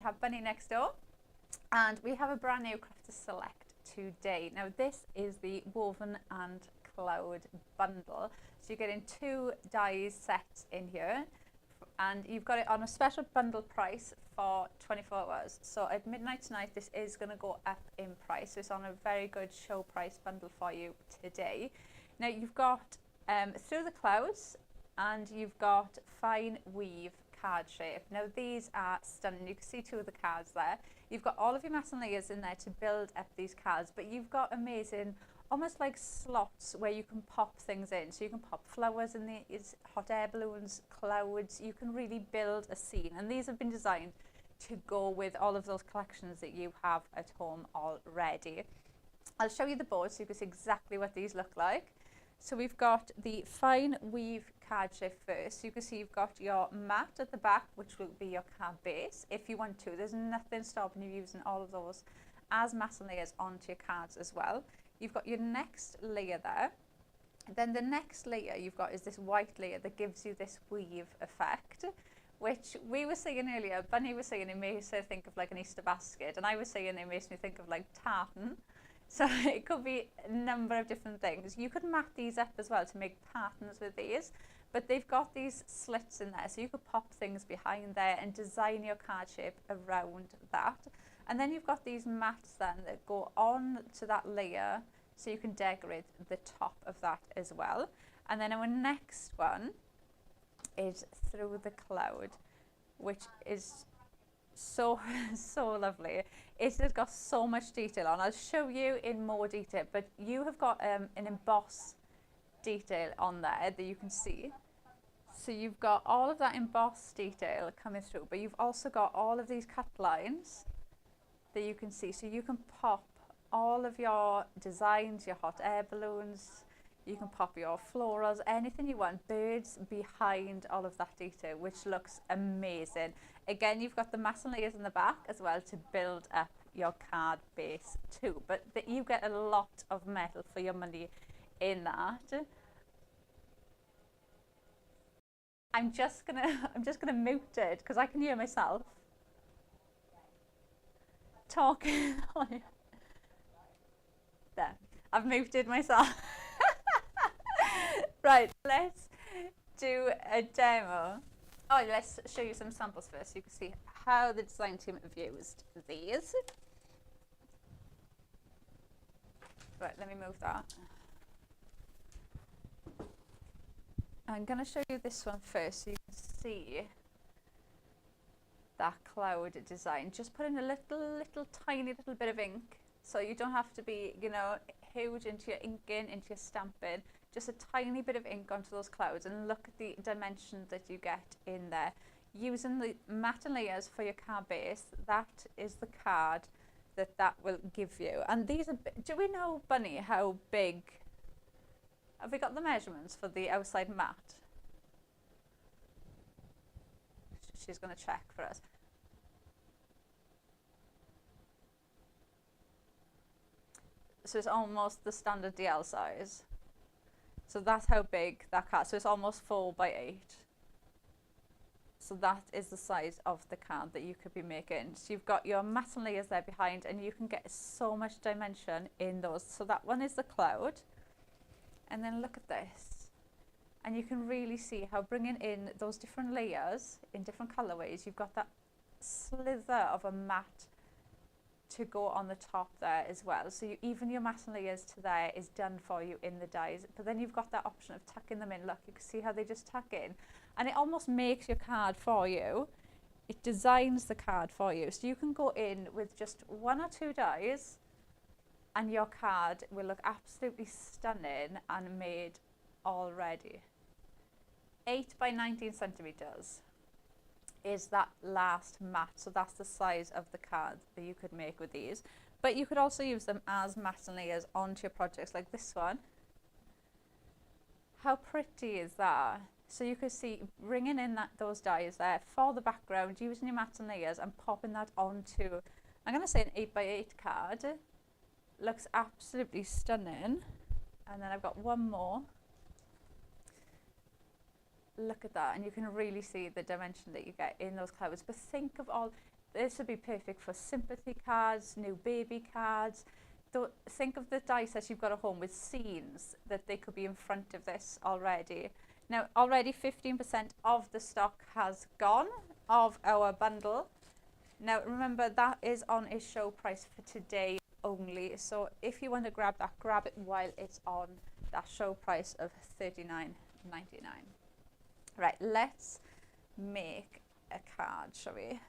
have Bunny next door, and we have a brand new craft to select today. Now this is the woven and cloud bundle, so you're getting 2 dies sets in here, and you've got it on a special bundle price for 24 hours. So at midnight tonight this is going to go up in price, so it's on a very good show price bundle for you today. Now you've got Through the Clouds, and you've got Fine Weave card shape. Now these are stunning. You can see 2 of the cards there. You've got all of your mass and layers in there to build up these cards, but you've got amazing, almost like slots where you can pop things in. So you can pop flowers in these, hot air balloons, clouds. You can really build a scene, and these have been designed to go with all of those collections that you have at home already. I'll show you the board so you can see exactly what these look like. So we've got the Fine Weave card shape first. You can see you've got your mat at the back, which will be your card base if you want to. There's nothing stopping you using all of those as mass and layers onto your cards as well. You've got your next layer there. Then the next layer you've got is this white layer that gives you this weave effect, which we were saying earlier. Bunny was saying it makes her think of like an Easter basket, and I was saying it makes me think of like tartan. So it could be a number of different things. You could mat these up as well to make patterns with these, but they've got these slits in there, so you could pop things behind there and design your card shape around that. And then you've got these mats then that go on to that layer, so you can decorate the top of that as well. And then our next one is Through the Cloud, which is so lovely. It has got so much detail on. I'll show you in more detail, but you have got an emboss detail on there that you can see. So you've got all of that emboss detail coming through, but you've also got all of these cut lines that you can see. So you can pop all of your designs, your hot air balloons, you can pop your florals, anything you want, birds behind all of that detail, which looks amazing. Again, you've got the mass and layers in the back as well to build up your card base too, but you get a lot of metal for your money in that. I'm just gonna mute it because I can hear myself talking on it. There, I've muted myself. Right, let's do a demo. Oh, let's show you some samples first so you can see how the design team have used these. Right, let me move that. I'm going to show you this one first so you can see that cloud design. Just put in a little tiny little bit of ink, so you don't have to be, you know, huge into your inking, into your stamping. Just a tiny bit of ink onto those clouds, and look at the dimension that you get in there. Using the matte and layers for your card base, that is the card that will give you. And these are, do we know, Bunny, how big? Have we got the measurements for the outside mat? She's going to check for us. So it's almost the standard DL size. So that's how big that card. So it's almost 4x8. So that is the size of the card that you could be making. So you've got your matte and layers there behind, and you can get so much dimension in those. So that one is the cloud. And then look at this. And you can really see how bringing in those different layers in different colorways, you've got that slither of a matte to go on the top there as well. So even your matte and layers to there is done for you in the dies, but then you've got that option of tucking them in. Look, you can see how they just tuck in, and it almost makes your card for you. It designs the card for you, so you can go in with just 1 or 2 dies and your card will look absolutely stunning and made already. 8 by 19 centimeters is that last mat, so that's the size of the card that you could make with these. But you could also use them as mats and layers onto your projects, like this one. How pretty is that? So you could see bringing in those dies there for the background, using your mats and layers and popping that onto, I'm going to say, an 8 by 8 card. Looks absolutely stunning. And then I've got one more. Look at that, and you can really see the dimension that you get in those clouds. But think of all, this would be perfect for sympathy cards, new baby cards. Think of the die sets you've got at home with scenes that they could be in front of this already. Now, already 15% of the stock has gone of our bundle. Now, remember, that is on a show price for today only. So if you want to grab that, grab it while it's on that show price of $39.99. Right, let's make a card, shall we?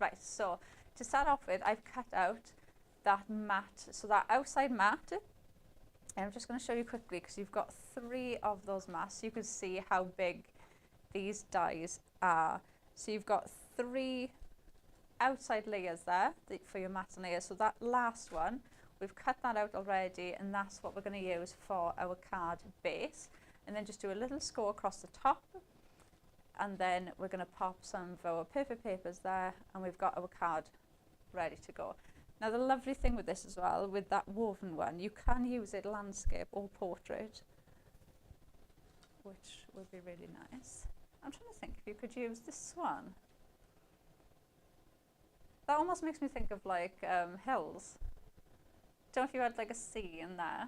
Right, so to start off with, I've cut out that mat, so that outside mat, and I'm just going to show you quickly because you've got 3 of those mats. You can see how big these dies are. So you've got 3 outside layers there for your mat and layers. So that last one, we've cut that out already, and that's what we're going to use for our card base. And then just do a little score across the top, and then we're going to pop some of our perfect papers there, and we've got our card ready to go. Now, the lovely thing with this as well, with that woven one, you can use it landscape or portrait, which would be really nice. I'm trying to think if you could use this one. That almost makes me think of like hills. Don't know if you had like a sea in there.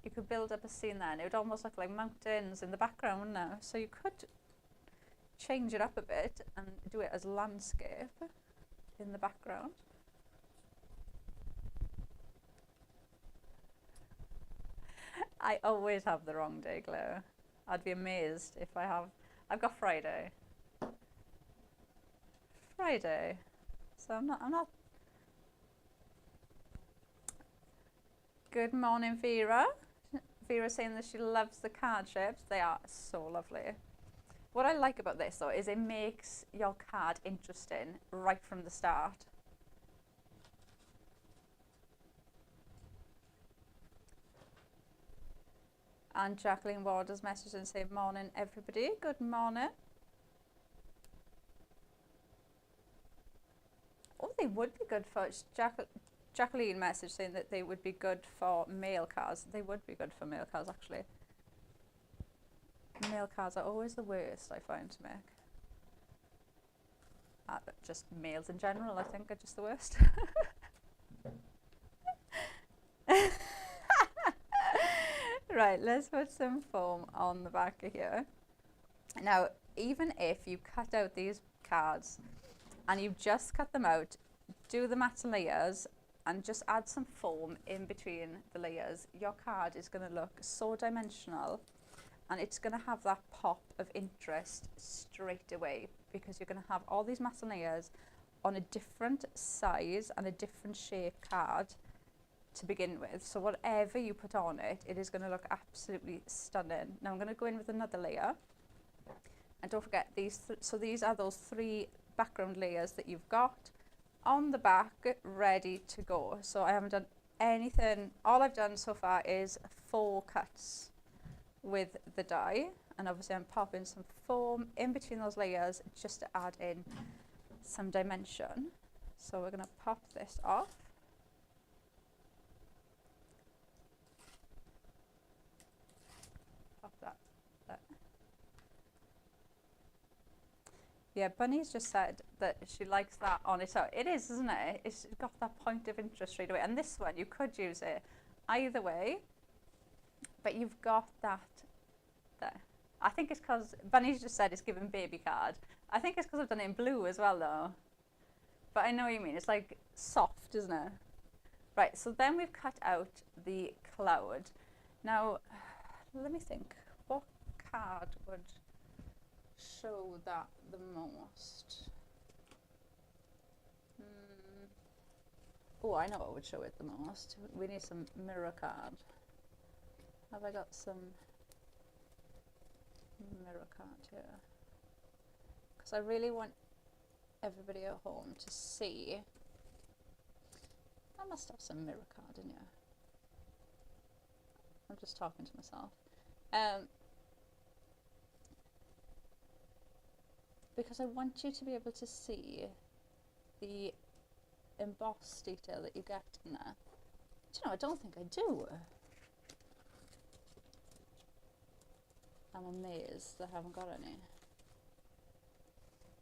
You could build up a scene there, and it would almost look like mountains in the background now. So you could change it up a bit and do it as landscape in the background. I always have the wrong day, Glow. I'd be amazed if I've got Friday. So I'm not. Good morning, Vera. Vera's saying that she loves the card shapes. They are so lovely. What I like about this though is it makes your card interesting right from the start. And Jacqueline Warders messaged and saying, morning everybody, good morning. Oh, they would be good for, Jacqueline messaged saying that they would be good for mail cards. They would be good for mail cards actually. Mail cards are always the worst, I find, to make. Just mails in general, I think, are just the worst. Right, let's put some foam on the back of here. Now, even if you cut out these cards and you've just cut them out, do the matte layers and just add some foam in between the layers, your card is going to look so dimensional. And it's going to have that pop of interest straight away because you're going to have all these matte layers on a different size and a different shape card to begin with. So whatever you put on it, it is going to look absolutely stunning. Now I'm going to go in with another layer. And don't forget, these are those 3 background layers that you've got on the back ready to go. So I haven't done anything. All I've done so far is 4 cuts with the die, and obviously I'm popping some foam in between those layers just to add in some dimension. So we're going to pop this off. Pop that there. Yeah, Bunny's just said that she likes that on its own. It is, isn't it? It's got that point of interest straight away. And this one, you could use it either way, but you've got that there. I think it's because Bunny's just said it's given baby card. I think it's because I've done it in blue as well though. But I know what you mean. It's like soft, isn't it? Right, so then we've cut out the cloud. Now, let me think. What card would show that the most? Oh, I know what would show it the most. We need some mirror card. Have I got some mirror card here? Because I really want everybody at home to see. I must have some mirror card in here. I'm just talking to myself. Because I want you to be able to see the embossed detail that you get in there. Do you know, I don't think I do. I'm amazed I haven't got any.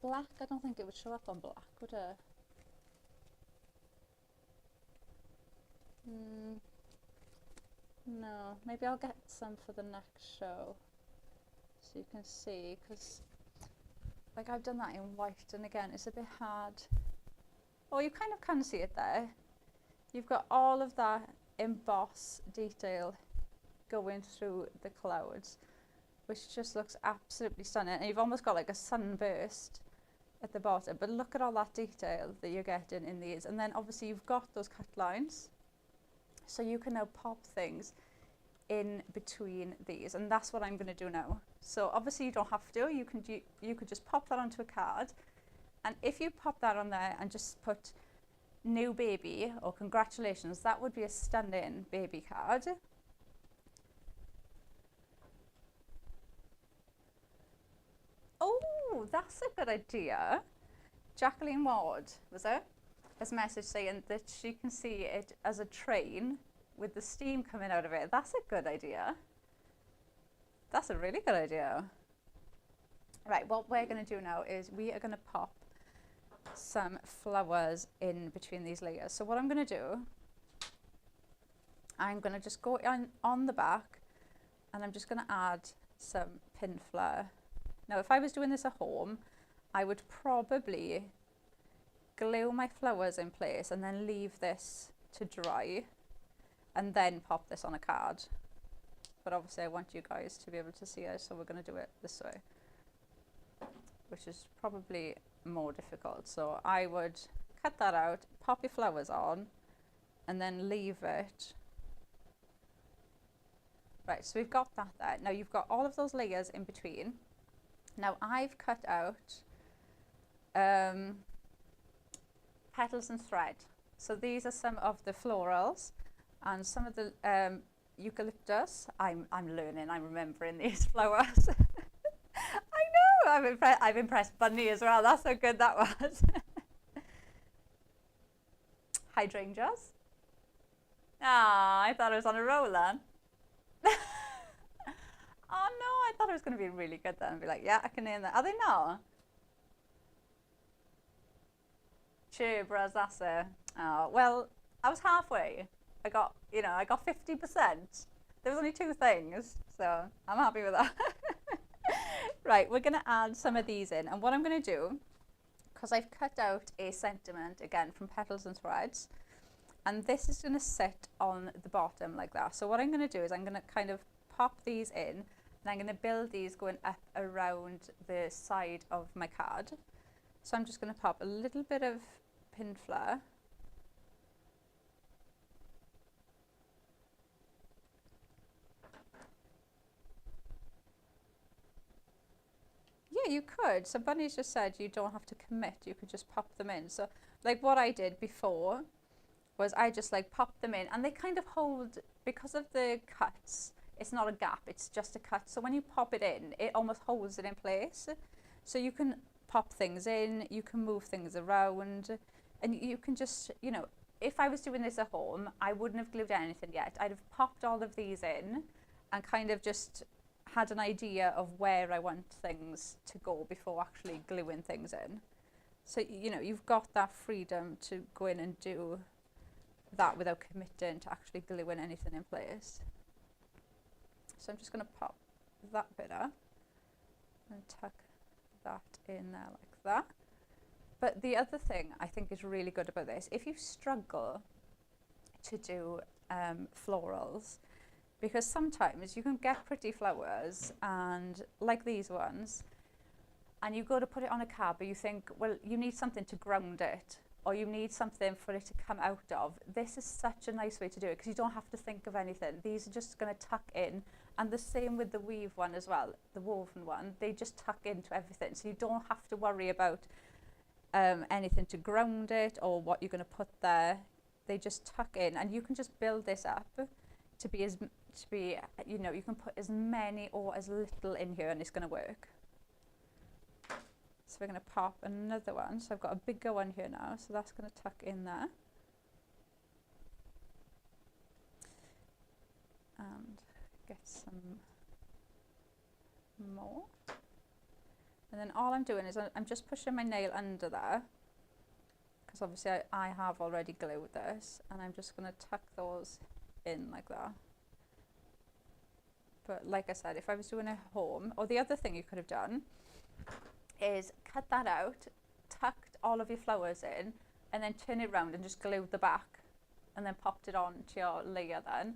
black, I don't think it would show up on black, would it? No, maybe I'll get some for the next show so you can see, because like I've done that in white and again it's a bit hard. Oh, you kind of can see it there. You've got all of that emboss detail going through the clouds, which just looks absolutely stunning, and you've almost got like a sunburst at the bottom, but look at all that detail that you're getting in these. And then obviously you've got those cut lines, so you can now pop things in between these, and that's what I'm going to do now. So obviously you don't have to, you could just pop that onto a card, and if you pop that on there and just put new baby or congratulations, that would be a stunning baby card. Oh, that's a good idea. Jacqueline Ward, was it? Has message saying that she can see it as a train with the steam coming out of it. That's a good idea. That's a really good idea. Right, what we're going to do now is we are going to pop some flowers in between these layers. So what I'm going to do, I'm going to just go on the back and I'm just going to add some pin flare. Now, if I was doing this at home, I would probably glue my flowers in place and then leave this to dry and then pop this on a card. But obviously I want you guys to be able to see it, so we're going to do it this way, which is probably more difficult. So I would cut that out, pop your flowers on, and then leave it. Right, so we've got that there. Now you've got all of those layers in between. Now I've cut out petals and thread. So these are some of the florals and some of the eucalyptus. I'm learning, I'm remembering these flowers. I know, I've impressed Bunny as well. That's how good that was. Hydrangeas. Ah, I thought I was on a roll then. Oh no, I thought it was going to be really good then. I'd be like, yeah, I can name that. Are they not? Chibras, that's it. Oh, well, I was halfway. I got 50%. There was only 2 things, so I'm happy with that. Right, we're going to add some of these in. And what I'm going to do, because I've cut out a sentiment, again, from petals and threads, and this is going to sit on the bottom like that. So what I'm going to do is I'm going to kind of pop these in, and I'm going to build these going up around the side of my card. So I'm just going to pop a little bit of pin flare. Yeah, you could. So Bunny's just said you don't have to commit, you could just pop them in. So like what I did before was I just like popped them in, and they kind of hold, because of the cuts, it's not a gap, it's just a cut. So when you pop it in, it almost holds it in place. So you can pop things in, you can move things around, and you can just, you know, if I was doing this at home, I wouldn't have glued anything yet. I'd have popped all of these in and kind of just had an idea of where I want things to go before actually gluing things in. So, you know, you've got that freedom to go in and do that without committing to actually gluing anything in place. So I'm just going to pop that bit up and tuck that in there like that. But the other thing I think is really good about this, if you struggle to do florals, because sometimes you can get pretty flowers, and like these ones, and you go to put it on a card, but you think, well, you need something to ground it, or you need something for it to come out of. This is such a nice way to do it, because you don't have to think of anything. These are just going to tuck in, and the same with the weave one as well, the woven one, they just tuck into everything, so you don't have to worry about anything to ground it or what you're going to put there. They just tuck in, and you can just build this up to be you know, you can put as many or as little in here and it's going to work. So we're going to pop another one. So I've got a bigger one here now, so that's going to tuck in there. And get some more. And then all I'm doing is I'm just pushing my nail under there, because obviously I have already glued this, and I'm just going to tuck those in like that. But like I said, if I was doing a home, or the other thing you could have done is cut that out, tucked all of your flowers in, and then turn it around and just glued the back, and then popped it on to your layer then,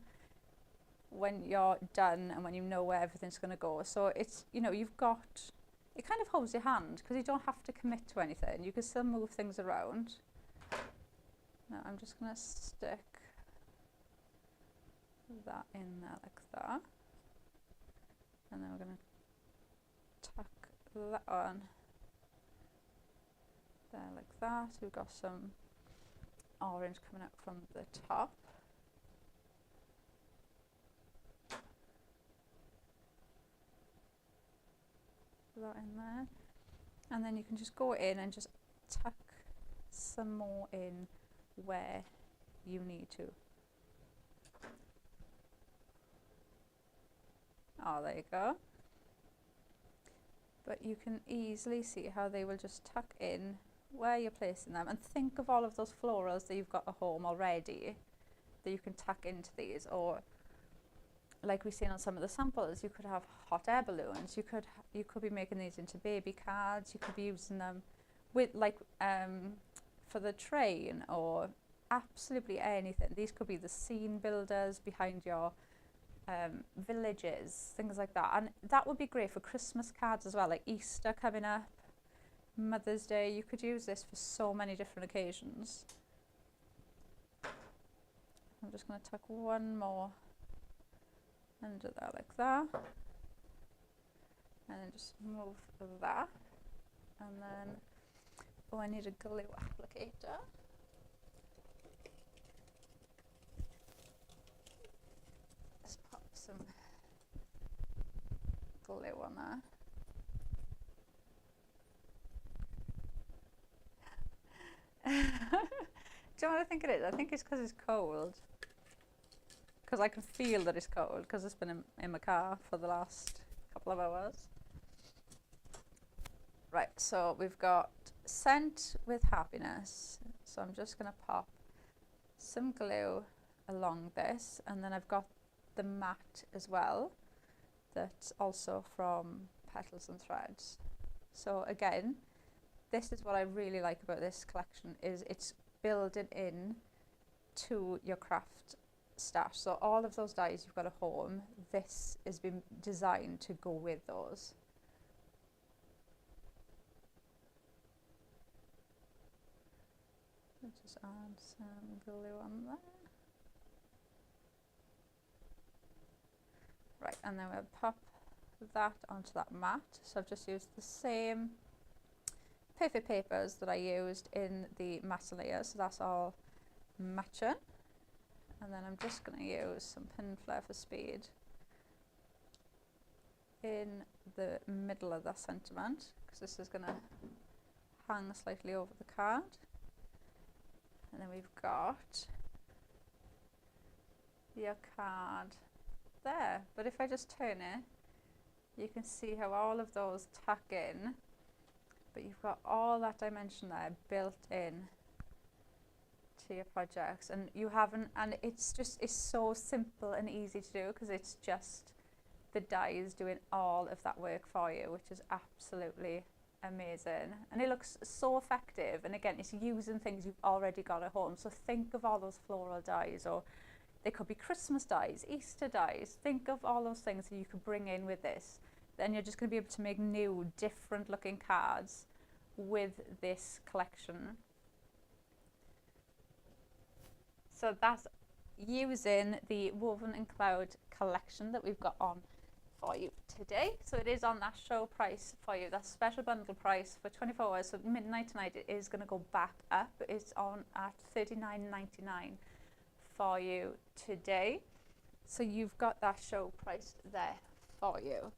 when you're done and when you know where everything's going to go. So it's, you know, you've got, it kind of holds your hand, because you don't have to commit to anything. You can still move things around. Now I'm just going to stick that in there like that. And then we're going to tuck that on there like that. We've got some orange coming up from the top. That in there. And then you can just go in and just tuck some more in where you need to. Oh, there you go. But you can easily see how they will just tuck in where you're placing them. And think of all of those florals that you've got at home already that you can tuck into these. Or like we've seen on some of the samples, you could have hot air balloons. You could be making these into baby cards. You could be using them with like for the train, or absolutely anything. These could be the scene builders behind your villages, things like that. And that would be great for Christmas cards as well, like Easter coming up, Mother's Day. You could use this for so many different occasions. I'm just going to tuck one more under there like that, and then just move that, and then oh, I need a glue applicator. Let's pop some glue on there. Do you know what I think it is? I think it's because it's cold. Because I can feel that it's cold, because it's been in my car for the last couple of hours. Right, so we've got scent with happiness. So I'm just going to pop some glue along this, and then I've got the mat as well, that's also from Petals and Threads. So again, this is what I really like about this collection, is it's building in to your craft stash. So all of those dies you've got at home, this has been designed to go with those. Let's just add some glue on there. Right, and then we'll pop that onto that mat. So I've just used the same perfect papers that I used in the matte layer, so that's all matching. And then I'm just going to use some pin flare for speed in the middle of that sentiment, because this is going to hang slightly over the card. And then we've got your card there. But if I just turn it, you can see how all of those tuck in, but you've got all that dimension there built in to your projects, and you haven't, and it's so simple and easy to do, because it's just the dies doing all of that work for you, which is absolutely amazing. And it looks so effective, and again, it's using things you've already got at home. So think of all those floral dies, or they could be Christmas dies, Easter dies. Think of all those things that you could bring in with this. Then you're just going to be able to make new, different looking cards with this collection. So that's using the Woven and Cloud collection that we've got on for you today. So it is on that show price for you, that special bundle price for 24 hours. So midnight tonight it is going to go back up. It's on at $39.99 for you today. So you've got that show price there for you.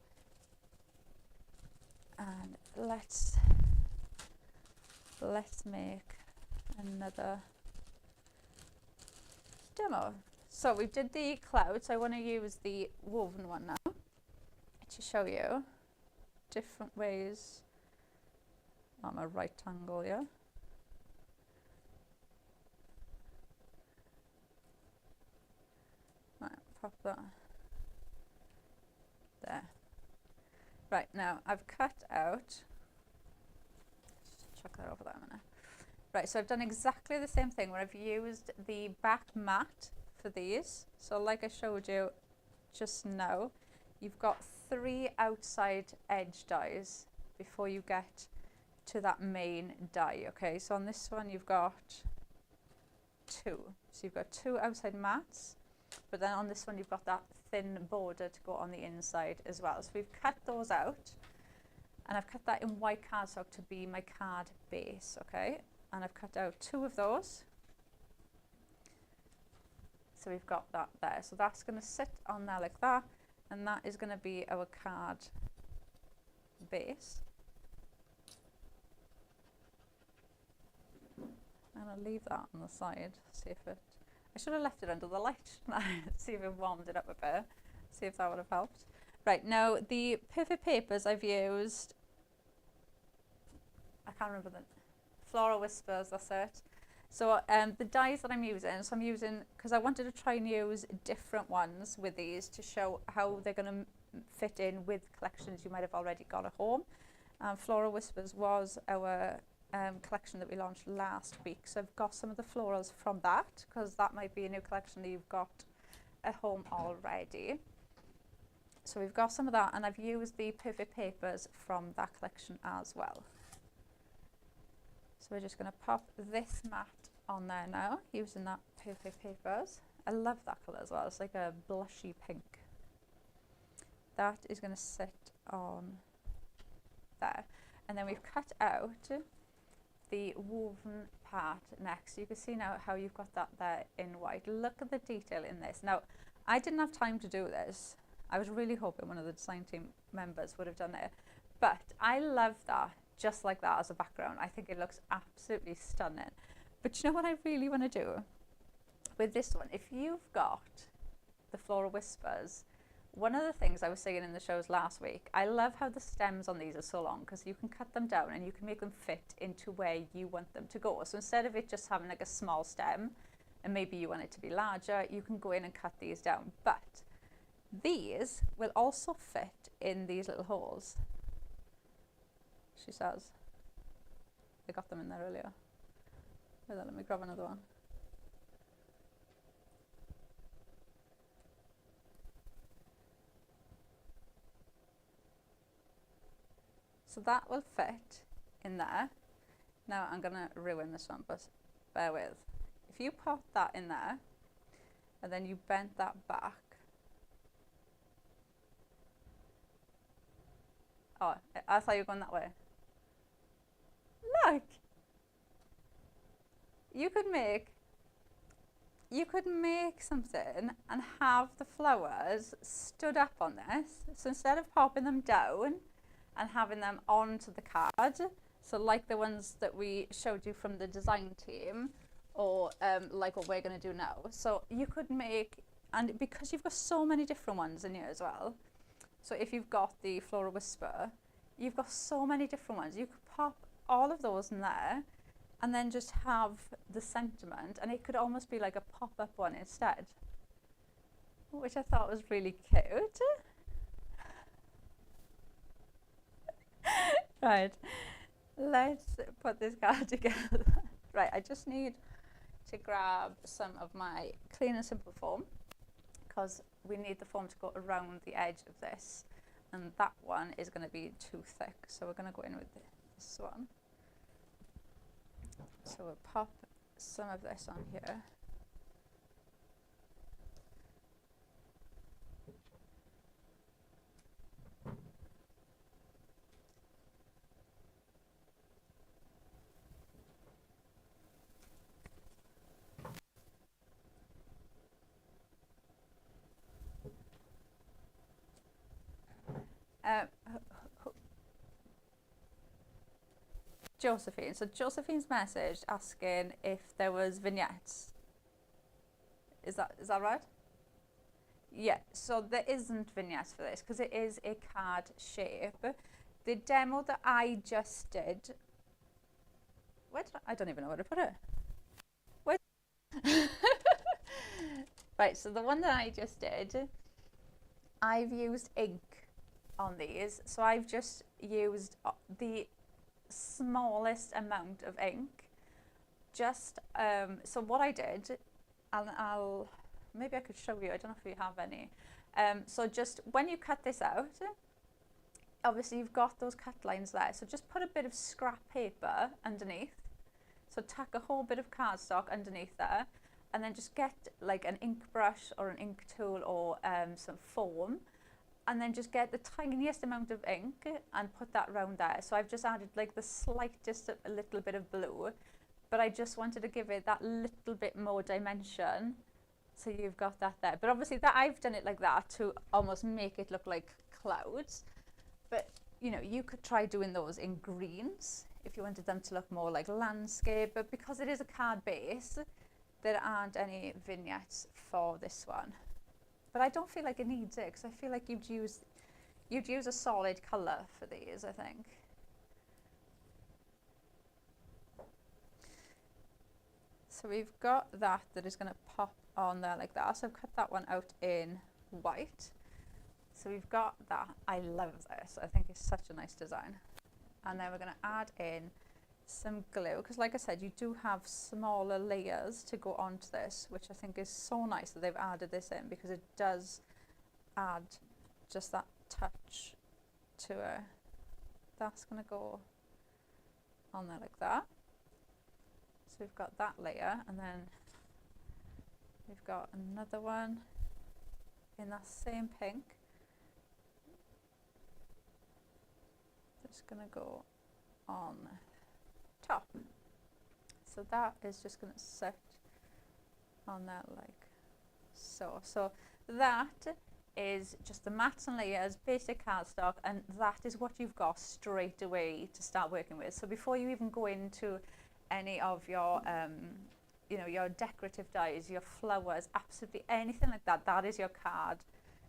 And let's make another demo. So we did the cloud, so I want to use the woven one now to show you different ways I'm a right angle here. Right, pop that there. Right, now I've cut out, just chuck that over there a minute. Right, so I've done exactly the same thing where I've used the back mat for these. So like I showed you just now, you've got 3 outside edge dies before you get to that main die, okay? So on this one you've got 2. So you've got 2 outside mats, but then on this one you've got that thin border to go on the inside as well. So we've cut those out, and I've cut that in white cardstock to be my card base, okay? And I've cut out 2 of those. So we've got that there. So that's going to sit on there like that, and that is going to be our card base. And I'll leave that on the side, see if it, I should have left it under the light, see if it warmed it up a bit, see if that would have helped. Right, now the perfect papers I've used, I can't remember the, Floral Whispers, that's it. So the dies that I'm using, so I'm using, because I wanted to try and use different ones with these to show how they're going to fit in with collections you might have already got at home. Floral Whispers was our collection that we launched last week, so I've got some of the florals from that, because that might be a new collection that you've got at home already. So we've got some of that, and I've used the perfect papers from that collection as well. So we're just going to pop this mat on there now, using that perfect papers. I love that colour as well, it's like a blushy pink. That is going to sit on there. And then we've cut out the woven part next. You can see now how you've got that there in white. Look at the detail in this. Now, I didn't have time to do this. I was really hoping one of the design team members would have done it. But I love that, just like that as a background. I think it looks absolutely stunning. But you know what I really want to do with this one? If you've got the Floral Whispers, one of the things I was saying in the shows last week, I love how the stems on these are so long, because you can cut them down and you can make them fit into where you want them to go. So instead of it just having like a small stem, and maybe you want it to be larger, you can go in and cut these down. But these will also fit in these little holes. She says. I got them in there earlier. Let me grab another one. So that will fit in there. Now I'm going to ruin this one, but bear with. If you pop that in there, and then you bent that back. Oh, I thought you were going that way. Look! You could make something and have the flowers stood up on this. So instead of popping them down and having them onto the card, so like the ones that we showed you from the design team, or like what we're going to do now. So you could make, and because you've got so many different ones in here as well, so if you've got the Floral Whisper, you've got so many different ones. You could pop all of those in there and then just have the sentiment, and it could almost be like a pop-up one instead, which I thought was really cute. Right, let's put this card together. Right, I just need to grab some of my clean and simple foam, because we need the foam to go around the edge of this, and that one is going to be too thick, so we're going to go in with this one. So we'll pop some of this on here. Josephine. So Josephine's message asking if there was vignettes. Is that right? Yeah, so there isn't vignettes for this because it is a card shape. The demo that I just did I don't even know where to put it. Where? Right, so the one that I just did, I've used ink on these. So I've just used the smallest amount of ink. Just, so what I did, I'll maybe I could show you, I don't know if you have any. So just when you cut this out, obviously you've got those cut lines there, so just put a bit of scrap paper underneath. So tack a whole bit of cardstock underneath there, and then just get like an ink brush or an ink tool or some foam, and then just get the tiniest amount of ink and put that around there. So I've just added like the slightest, a little bit of blue, but I just wanted to give it that little bit more dimension. So you've got that there. But obviously that I've done it like that to almost make it look like clouds. But you know, you could try doing those in greens if you wanted them to look more like landscape. But because it is a card base, there aren't any vignettes for this one. But I don't feel like it needs it, because I feel like you'd use a solid colour for these, I think. So we've got that is going to pop on there like that. So I've cut that one out in white. So we've got that. I love this. I think it's such a nice design. And then we're going to add in some glue, because like I said, you do have smaller layers to go onto this, which I think is so nice that they've added this in, because it does add just that touch to it. That's going to go on there like that. So we've got that layer, and then we've got another one in that same pink. Just going to go on top. So that is just going to sit on that like so. So that is just the mats and layers, basic cardstock, and that is what you've got straight away to start working with. So before you even go into any of your you know, your decorative dies, your flowers, absolutely anything like that, that is your card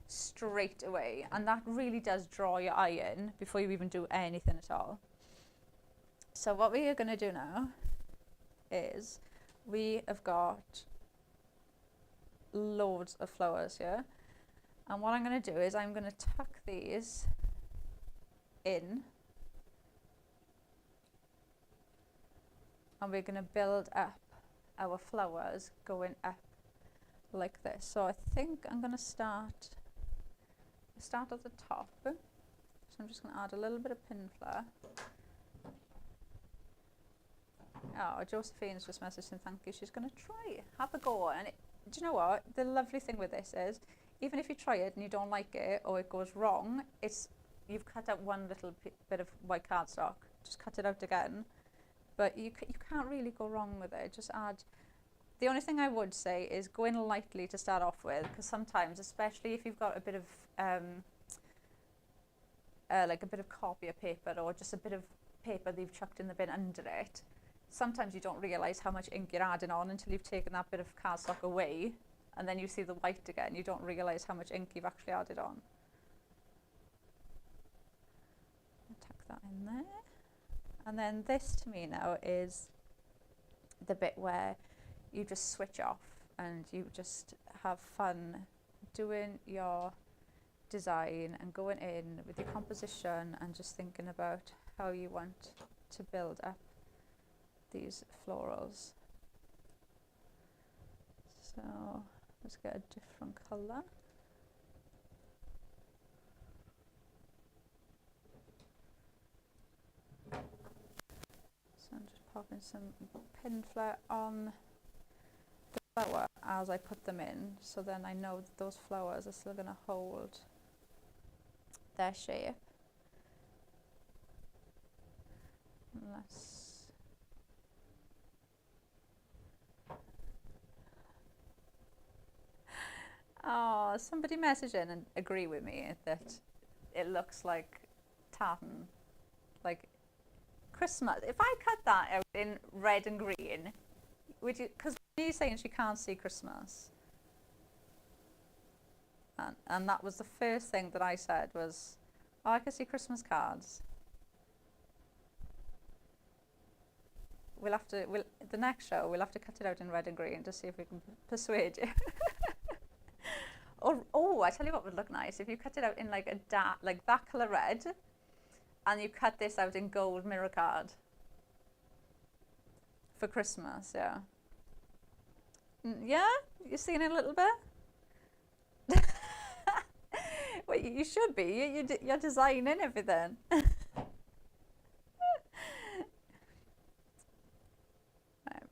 straight away. And that really does draw your eye in before you even do anything at all. So what we are going to do now is we have got loads of flowers here, and what I'm going to do is I'm going to tuck these in, and we're going to build up our flowers going up like this. So I think I'm going to start at the top. So I'm just going to add a little bit of pin flare. Oh, Josephine's just messaged saying thank you. She's going to try it. Have a go. And do you know what? The lovely thing with this is, even if you try it and you don't like it or it goes wrong, you've cut out one little bit of white cardstock. Just cut it out again. But you can't really go wrong with it. Just add. The only thing I would say is go in lightly to start off with, because sometimes, especially if you've got a bit of like a bit of copier paper or just a bit of paper that you've chucked in the bin under it, sometimes you don't realise how much ink you're adding on until you've taken that bit of cardstock away, and then you see the white again. You don't realise how much ink you've actually added on. Tuck that in there. And then this to me now is the bit where you just switch off and you just have fun doing your design and going in with your composition and just thinking about how you want to build up these florals. So let's get a different colour. So I'm just popping some pin flare on the flower as I put them in, so then I know that those flowers are still going to hold their shape. Oh, somebody messaged in and agree with me that it looks like tartan, like Christmas. If I cut that out in red and green, would you? Because she's saying she can't see Christmas, and that was the first thing that I said was, oh, I can see Christmas cards. the next show we'll have to cut it out in red and green to see if we can persuade you. Or, oh, I tell you what would look nice, if you cut it out in like a dark, like that colour red, and you cut this out in gold mirror card for Christmas, yeah. Yeah, you're seeing it a little bit? Well, you should be, you're designing everything. Right,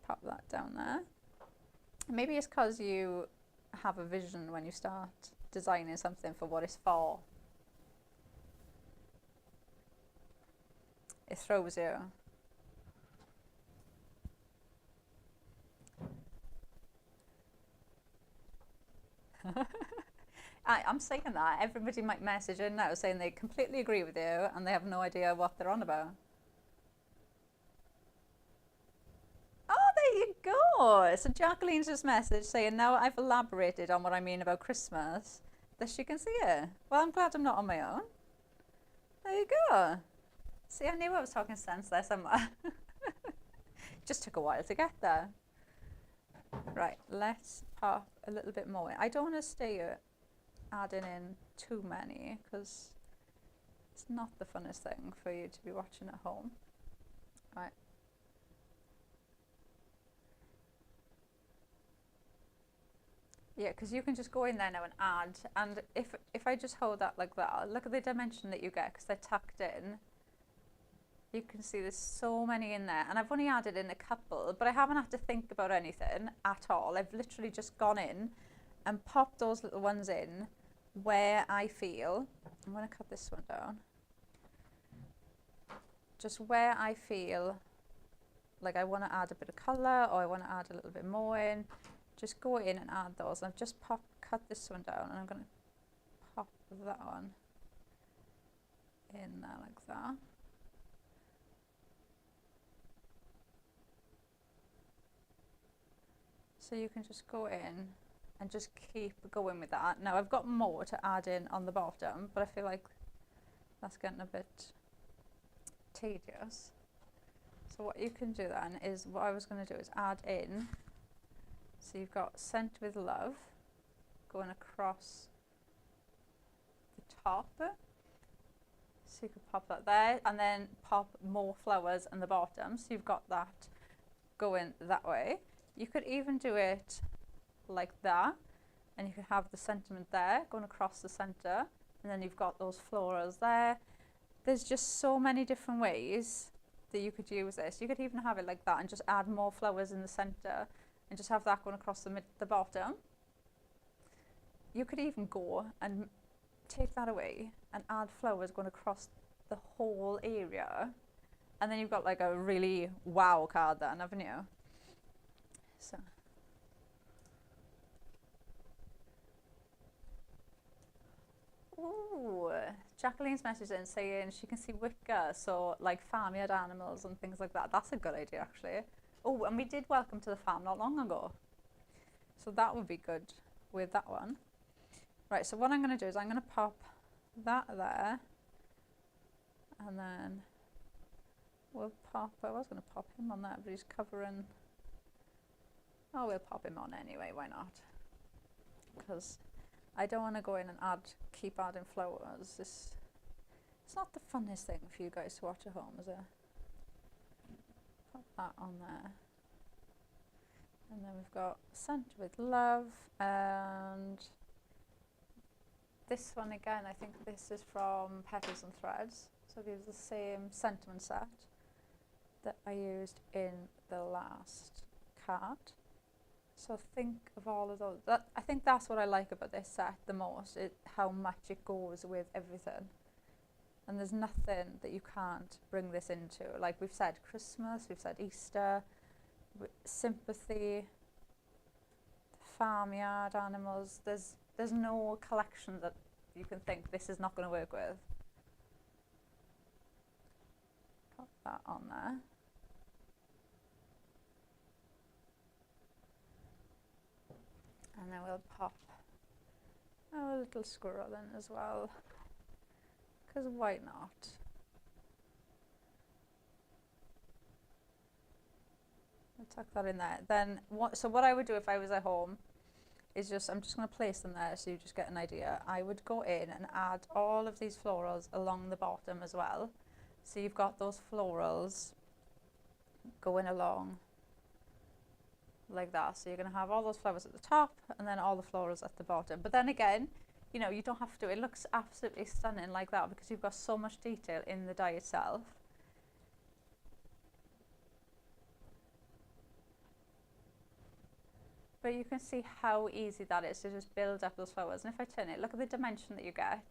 pop that down there. Maybe it's because you have a vision when you start designing something for what it's for. It throws you. I'm saying that. Everybody might message in now saying they completely agree with you and they have no idea what they're on about. Oh, there you go. So Jacqueline's just messaged saying, now I've elaborated on what I mean about Christmas, that she can see it. Well, I'm glad I'm not on my own. There you go. See, I knew I was talking sense there somewhere. Just took a while to get there. Right, let's pop a little bit more in. I don't want to stay adding in too many because it's not the funnest thing for you to be watching at home. Right. Yeah, because you can just go in there now and add, and if I just hold that like that, look at the dimension that you get because they're tucked in. You can see there's so many in there, and I've only added in a couple, but I haven't had to think about anything at all. I've literally just gone in and popped those little ones in where I feel, I'm going to cut this one down, just where I feel like I want to add a bit of colour or I want to add a little bit more in. Just go in and add those. I've just cut this one down and I'm going to pop that one in there like that. So you can just go in and just keep going with that. Now I've got more to add in on the bottom, but I feel like that's getting a bit tedious. So what you can do then is, what I was going to do is add in, so you've got Scent with Love going across the top. So you could pop that there and then pop more flowers on the bottom. So you've got that going that way. You could even do it like that, and you could have the sentiment there going across the center, and then you've got those florals there. There's just so many different ways that you could use this. You could even have it like that and just add more flowers in the center and just have that going across the bottom. You could even go and take that away and add flowers going across the whole area, and then you've got like a really wow card then, haven't you? So ooh, Jacqueline's messaging saying she can see wicker, so like farmyard animals and things like that. That's a good idea actually. Oh, and we did Welcome to the Farm not long ago, so that would be good with that one. Right, so what I'm going to do is I'm going to pop that there, and then we'll pop, I was going to pop him on there, but he's covering. Oh, we'll pop him on anyway, why not? Because I don't want to go in and keep adding flowers. It's not the funnest thing for you guys to watch at home, is it? Pop that on there. And then we've got Scent with Love, and this one again, I think this is from Petals and Threads. So it gives the same sentiment set that I used in the last card. So think of all of those. I think that's what I like about this set the most, how much it goes with everything. And there's nothing that you can't bring this into. Like we've said Christmas, we've said Easter, sympathy, farmyard animals. There's no collection that you can think this is not going to work with. Pop that on there. And then we'll pop our little squirrel in as well, because why not? tuck that in there. Then what I would do if I was at home is I'm just going to place them there so you just get an idea. I would go in and add all of these florals along the bottom as well. So you've got those florals going along like that. So you're going to have all those flowers at the top and then all the florals at the bottom. But then again, you know, you don't have to. It looks absolutely stunning like that because you've got so much detail in the die itself. But you can see how easy that is to just build up those flowers. And if I turn it, look at the dimension that you get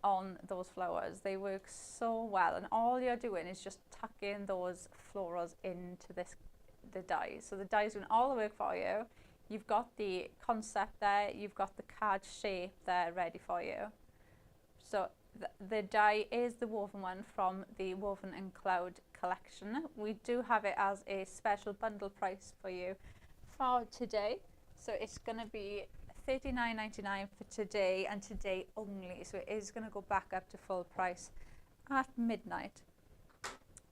on those flowers. They work so well, and all you're doing is just tucking those florals into the die. So the die's doing all the work for you. You've got the concept there, you've got the card shape there ready for you. So the die is the woven one from the Woven and Cloud collection. We do have it as a special bundle price for you for today, so it's going to be $39.99 for today and today only, so it is going to go back up to full price at midnight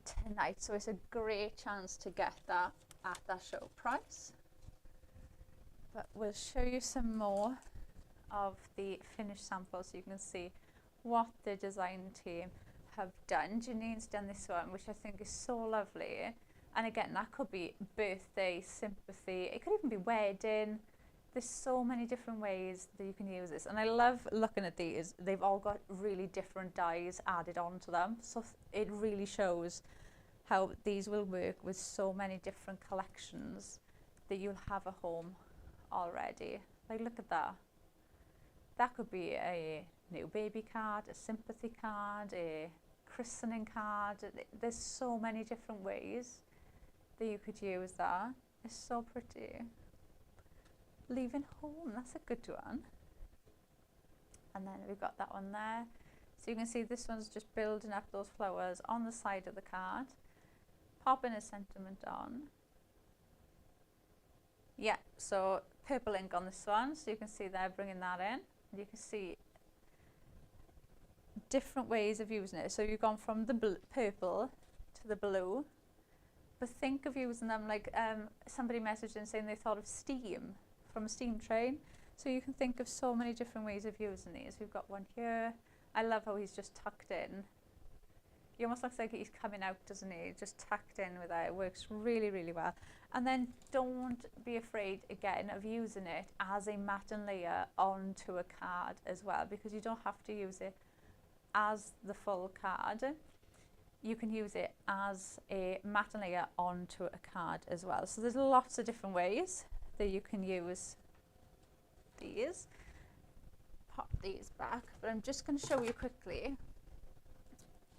tonight, so it's a great chance to get that at that show price. But we'll show you some more of the finished samples so you can see what the design team have done. Janine's done this one, which I think is so lovely. And again, that could be birthday, sympathy, it could even be wedding. There's so many different ways that you can use this. And I love looking at these. They've all got really different dies added onto them. So it really shows how these will work with so many different collections that you'll have at home already. Like, look at that. That could be a new baby card, a sympathy card, a christening card. There's so many different ways that you could use that. It's so pretty. Leaving home, that's a good one. And then we've got that one there. So you can see this one's just building up those flowers on the side of the card. Popping a sentiment on. Yeah, so purple ink on this one. So you can see there, bringing that in. You can see different ways of using it. So you've gone from the purple to the blue. But think of using them like somebody messaged in saying they thought of steam from a steam train. So you can think of so many different ways of using these. We've got one here. I love how he's just tucked in. He almost looks like he's coming out, doesn't he? Just tucked in with that. It works really, really well. And then don't be afraid, again, of using it as a matte and layer onto a card as well, because you don't have to use it as the full card. You can use it as a matte and layer onto a card as well. So there's lots of different ways that you can use these. Pop these back, but I'm just going to show you quickly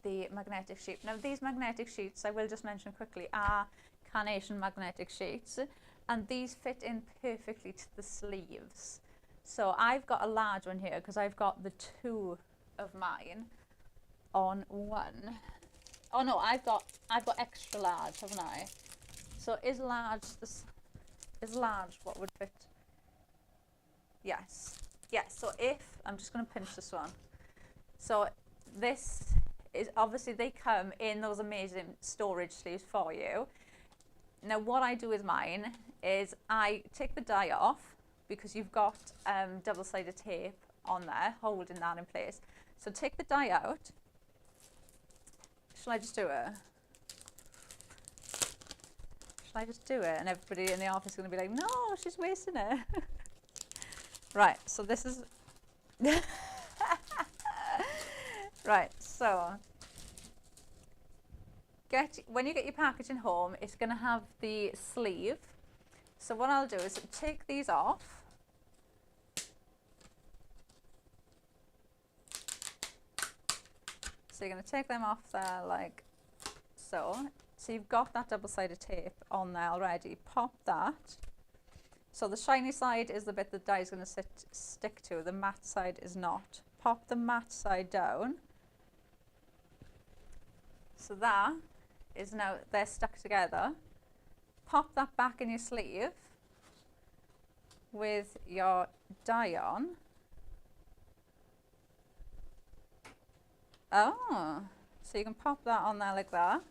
the magnetic sheet. Now these magnetic sheets, I will just mention quickly, are Carnation magnetic sheets, and these fit in perfectly to the sleeves. So I've got a large one here because I've got the two of mine on one. Oh no, I've got extra large, haven't I? So is large what would fit? Yes. Yes, so if I'm just going to pinch this one. So this is obviously, they come in those amazing storage sleeves for you. Now what I do with mine is I take the die off because you've got double-sided tape on there holding that in place. So take the die out. Shall I just do it? Shall I just do it? And everybody in the office is going to be like, no, she's wasting it. Right, so this is... Right, so when you get your packaging home, it's going to have the sleeve. So what I'll do is take these off. So you're going to take them off there like so. So you've got that double-sided tape on there already. Pop that. So the shiny side is the bit the die is going to stick to. The matte side is not. Pop the matte side down. So that is now, they're stuck together. Pop that back in your sleeve with your die on. Oh, so you can pop that on there like that.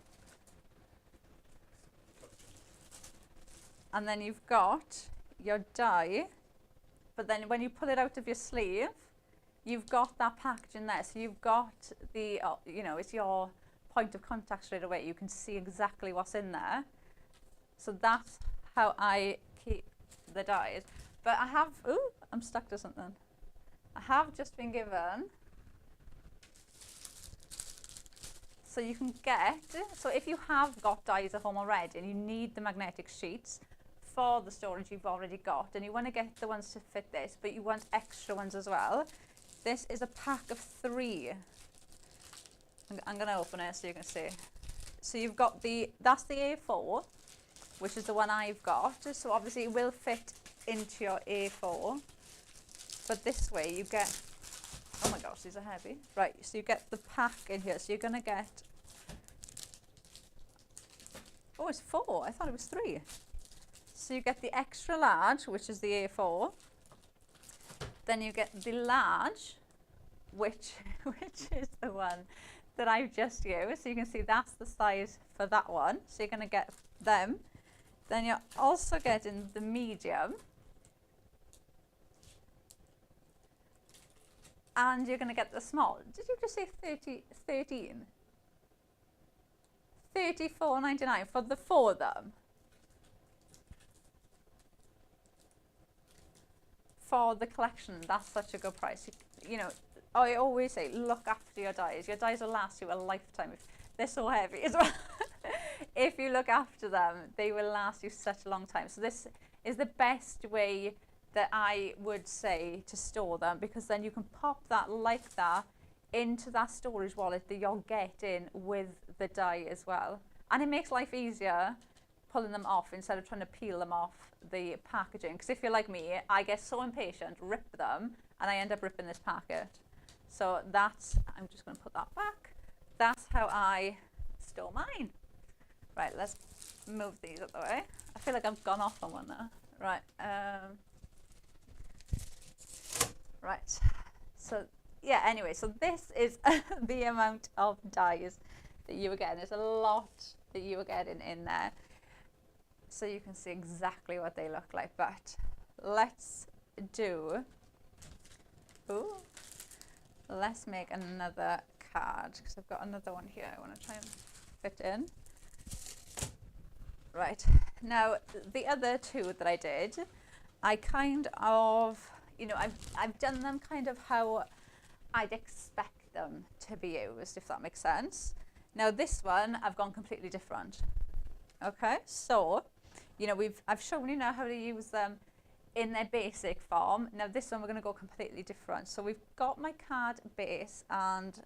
And then you've got your die, but then when you pull it out of your sleeve, you've got that packaging there. So you've got the, you know, it's your point of contact straight away. You can see exactly what's in there. So that's how I keep the dies. But I have, ooh, I'm stuck to something. I have just been given, so you can get, so if you have got dies at home already and you need the magnetic sheets for the storage you've already got, and you want to get the ones to fit this, but you want extra ones as well, this is a pack of 3. I'm going to open it so you can see. So you've got that's the A4, which is the one I've got. So obviously it will fit into your A4. But this way you get, oh my gosh, these are heavy. Right, so you get the pack in here. So you're going to get, oh, it's 4. I thought it was 3. So you get the extra large, which is the A4. Then you get the large, which is the one that I've just used. So you can see that's the size for that one. So you're going to get them. Then you're also getting the medium. And you're going to get the small. Did you just say 13? $34.99 for the 4 of them. For the collection, that's such a good price. You know, I always say, look after your dies. Your dies will last you a lifetime. They're so heavy as well. If you look after them, they will last you such a long time. So this is the best way that I would say to store them, because then you can pop that like that into that storage wallet that you're getting with the die as well. And it makes life easier pulling them off instead of trying to peel them off the packaging. Because if you're like me, I get so impatient, rip them, and I end up ripping this packet. So that's, I'm just going to put that back. That's how I store mine. Right, let's move these out the way. I feel like I've gone off on one now. Right. Right. So, yeah, anyway, so this is the amount of dies that you were getting. There's a lot that you were getting in there. So you can see exactly what they look like. But let's do, ooh, let's make another card, because I've got another one here I want to try and fit in. Right, now the other 2 that I did, I kind of, you know, I've done them kind of how I'd expect them to be used, if that makes sense. Now this one, I've gone completely different. Okay, so, you know, I've shown you now how to use them in their basic form. Now this one, we're going to go completely different. So we've got my card base, and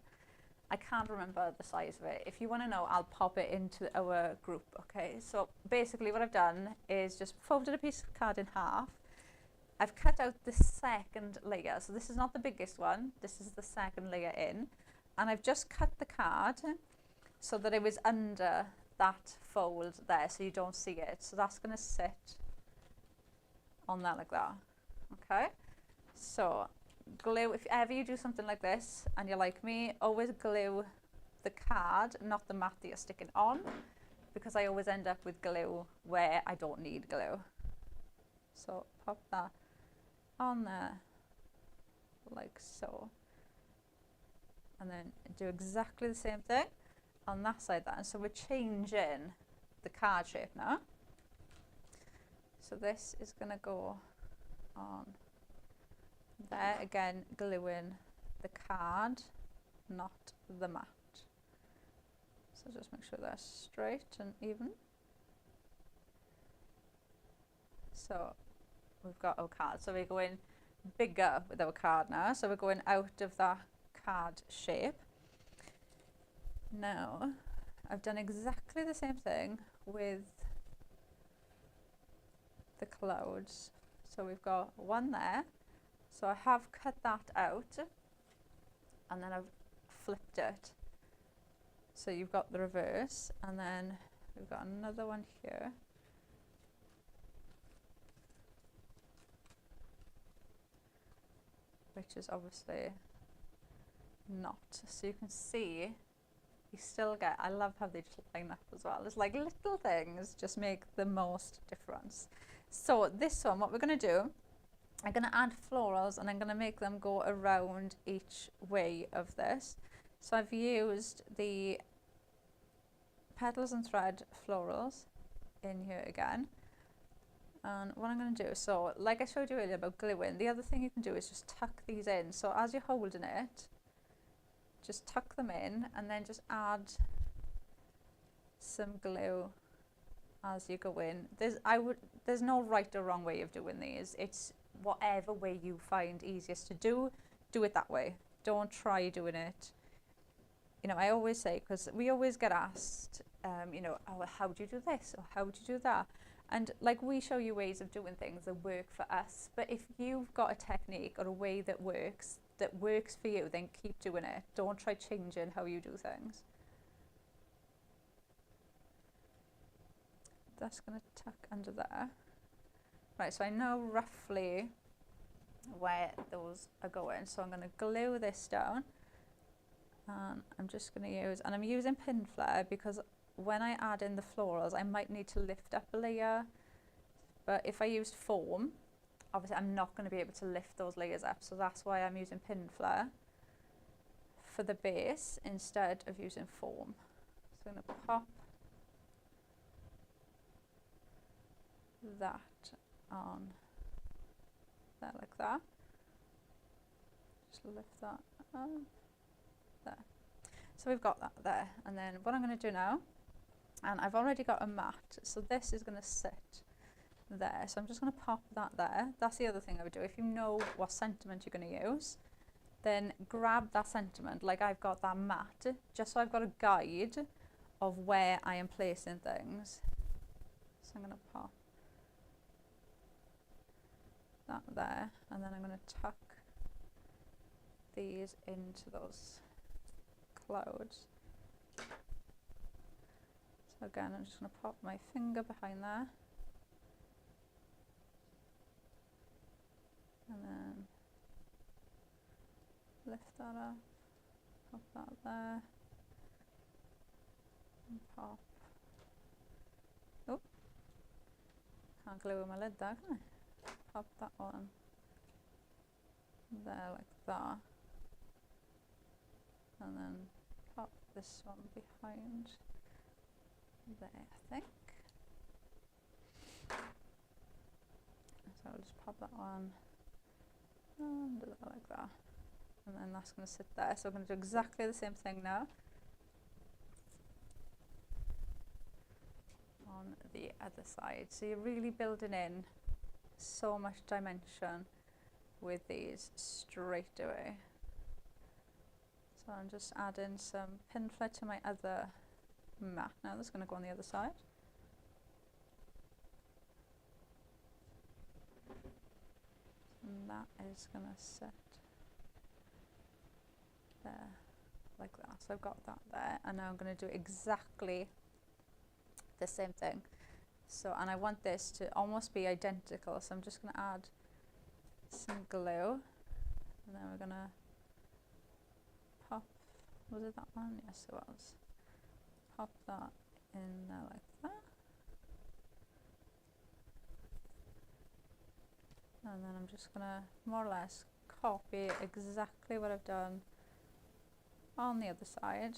I can't remember the size of it. If you want to know, I'll pop it into our group, okay? So basically what I've done is just folded a piece of card in half. I've cut out the second layer. So this is not the biggest one. This is the second layer in. And I've just cut the card so that it was under that fold there, so you don't see it. So that's going to sit on that like that, okay? So glue, if ever you do something like this and you're like me, always glue the card, not the mat that you're sticking on, because I always end up with glue where I don't need glue. So pop that on there like so, and then do exactly the same thing on that side there. And so we're changing the card shape now. So this is going to go on there, again gluing the card, not the mat. So just make sure they're straight and even. So we've got our card. So we're going bigger with our card now. So we're going out of that card shape. Now I've done exactly the same thing with the clouds. So we've got one there. So I have cut that out, and then I've flipped it. So you've got the reverse, and then we've got another one here. Which is obviously not. So you can see you still get, I love how they just line up as well. It's like little things just make the most difference. So this one, what we're going to do, I'm going to add florals and I'm going to make them go around each way of this. So I've used the petals and thread florals in here again. And what I'm going to do, so like I showed you earlier about gluing, the other thing you can do is just tuck these in. So as you're holding it, just tuck them in and then just add some glue as you go in. There's no right or wrong way of doing these. It's whatever way you find easiest to do it that way. Don't try doing it. You know, I always say, because we always get asked, you know, oh, how do you do this or how do you do that? And like we show you ways of doing things that work for us. But if you've got a technique or a way that works for you, then keep doing it. Don't try changing how you do things. That's going to tuck under there. Right, so I know roughly where those are going. So I'm going to glue this down. And I'm just going to use, and I'm using pin flare because when I add in the florals, I might need to lift up a layer. But if I used foam, obviously I'm not going to be able to lift those layers up. So that's why I'm using pin flare for the base instead of using foam. So I'm going to pop that on there like that. Just lift that up there. So we've got that there. And then what I'm going to do now, and I've already got a mat, so this is going to sit there. So I'm just going to pop that there. That's the other thing I would do. If you know what sentiment you're going to use, then grab that sentiment, like I've got that mat, just so I've got a guide of where I am placing things. So I'm going to pop that there, and then I'm going to tuck these into those clouds. So again, I'm just going to pop my finger behind there, and then lift that up, pop that there, and pop. Oh, can't glue my lid there, can I? Pop that one there like that, and then pop this one behind there, I think. So I'll just pop that one and do that like that, and then that's going to sit there. So I'm going to do exactly the same thing now on the other side. So you're really building in so much dimension with these straight away. So I'm just adding some pin flare to my other mat now. That's going to go on the other side. And that is going to sit there like that. So I've got that there, and now I'm going to do exactly the same thing. So, and I want this to almost be identical, so I'm just going to add some glue, and then we're going to pop, was it that one? Yes, it was. Pop that in there like that. And then I'm just going to more or less copy exactly what I've done on the other side.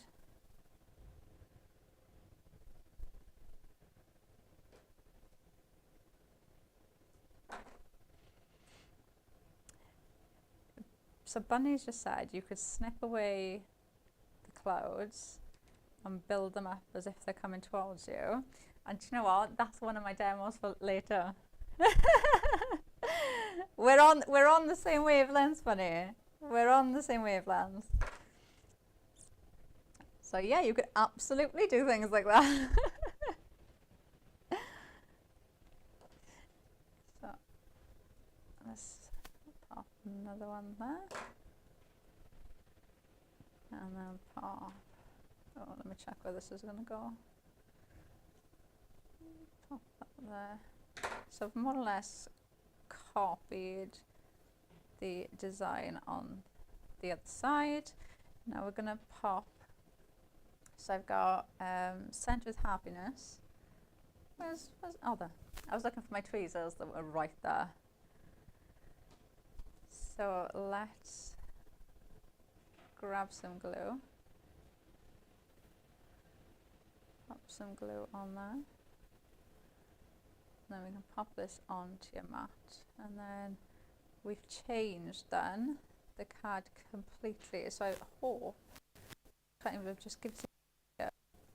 So Bunny's just said you could snip away the clouds and build them up as if they're coming towards you. And do you know what? That's one of my demos for later. We're on the same wavelengths, Bunny. We're on the same wavelengths. So yeah, you could absolutely do things like that. So let's pop another one there, and then pop. Oh, let me check where this is going to go. Pop that there. So I've more or less copied the design on the other side. Now we're going to pop So I've got Scent with Happiness. Oh, there. I was looking for my tweezers that were right there. So let's grab some glue. Pop some glue on there. Then we can pop this onto your mat. And then we've changed then the card completely. So I hope kind of just gives you,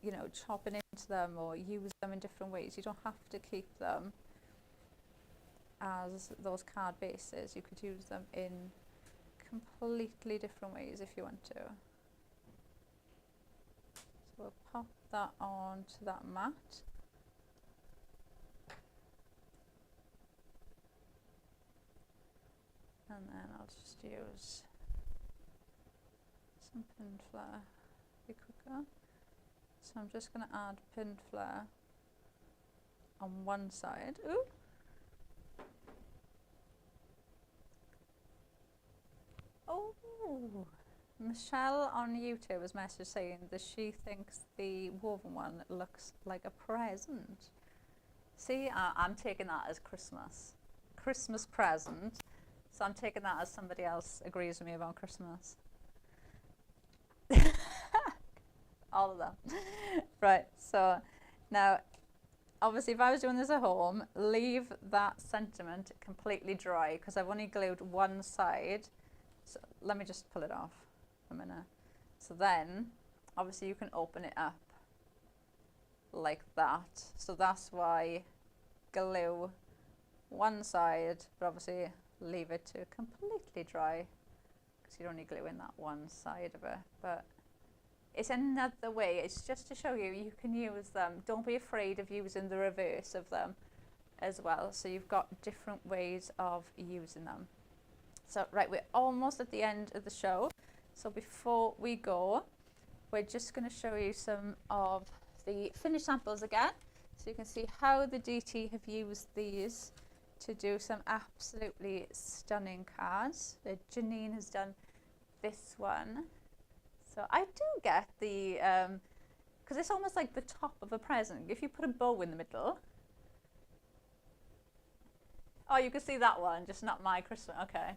you know, chopping into them or use them in different ways. You don't have to keep them as those card bases. You could use them in completely different ways if you want to. So we'll pop that onto that mat. And then I'll just use some pinned flare, be quicker. So I'm just going to add pinned flare on one side. Ooh. Oh, Michelle on YouTube has messaged saying that she thinks the woven one looks like a present. See, I'm taking that as Christmas present. So I'm taking that as somebody else agrees with me about Christmas. All of them. Right, so now, obviously if I was doing this at home, leave that sentiment completely dry because I've only glued one side. So let me just pull it off a minute. So then, obviously you can open it up like that. So that's why glue one side, but obviously leave it to completely dry because you're only gluing that one side of it. But it's another way, it's just to show you, you can use them. Don't be afraid of using the reverse of them as well. So you've got different ways of using them. So right, we're almost at the end of the show. So before we go, we're just going to show you some of the finished samples again. So you can see how the DT have used these to do some absolutely stunning cards. Janine has done this one. So I do get the, because it's almost like the top of a present. If you put a bow in the middle. Oh, you can see that one, just not my Christmas, okay.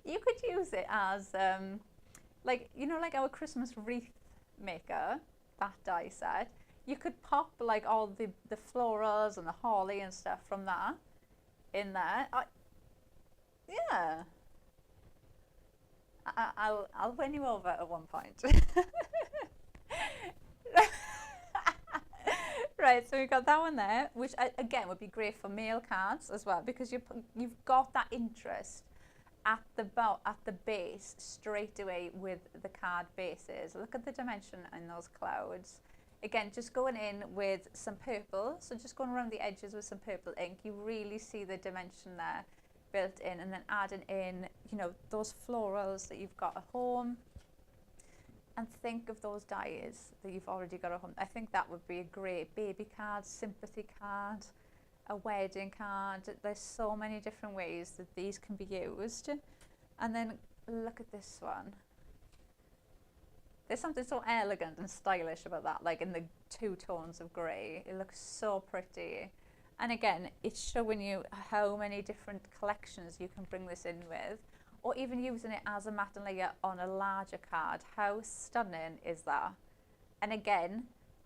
You could use it as, like, you know, like our Christmas wreath maker, that die set. You could pop like all the florals and the holly and stuff from that in there. Yeah. I'll win you over at one point. Right, so we've got that one there, which again would be great for mail cards as well because you've got that interest at the base straight away with the card bases. Look at the dimension in those clouds. Again, just going in with some purple, so just going around the edges with some purple ink, you really see the dimension there built in, and then adding in, you know, those florals that you've got at home. And think of those dies that you've already got at home. I think that would be a great baby card, sympathy card, a wedding card. There's so many different ways that these can be used. And then look at this one. There's something so elegant and stylish about that, like in the two tones of grey. It looks so pretty. And again, it's showing you how many different collections you can bring this in with, or even using it as a matte layer on a larger card. How stunning is that? And again,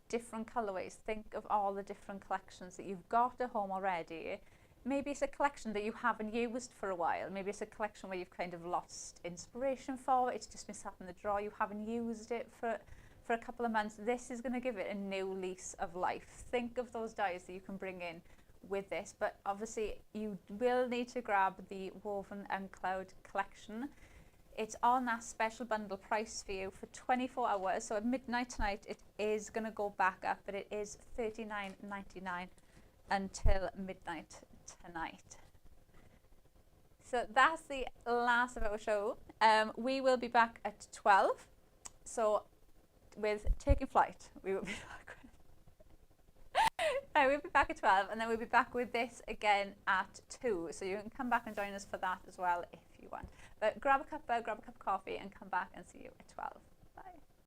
different colorways. Think of all the different collections that you've got at home already. Maybe it's a collection that you haven't used for a while. Maybe it's a collection where you've kind of lost inspiration for. It's just been sat in the drawer. You haven't used it for a couple of months. This is going to give it a new lease of life. Think of those dies that you can bring in with this, but obviously you will need to grab the Woven and Cloud collection. It's on that special bundle price for you for 24 hours. So at midnight tonight, it is going to go back up, but it is $39.99 until midnight tonight. So that's the last of our show. We will be back at 12. So with Taking Flight, we will be back. We'll be back at 12, and then we'll be back with this again at 2. So you can come back and join us for that as well if you want. But grab a cup of coffee and come back and see you at 12. Bye.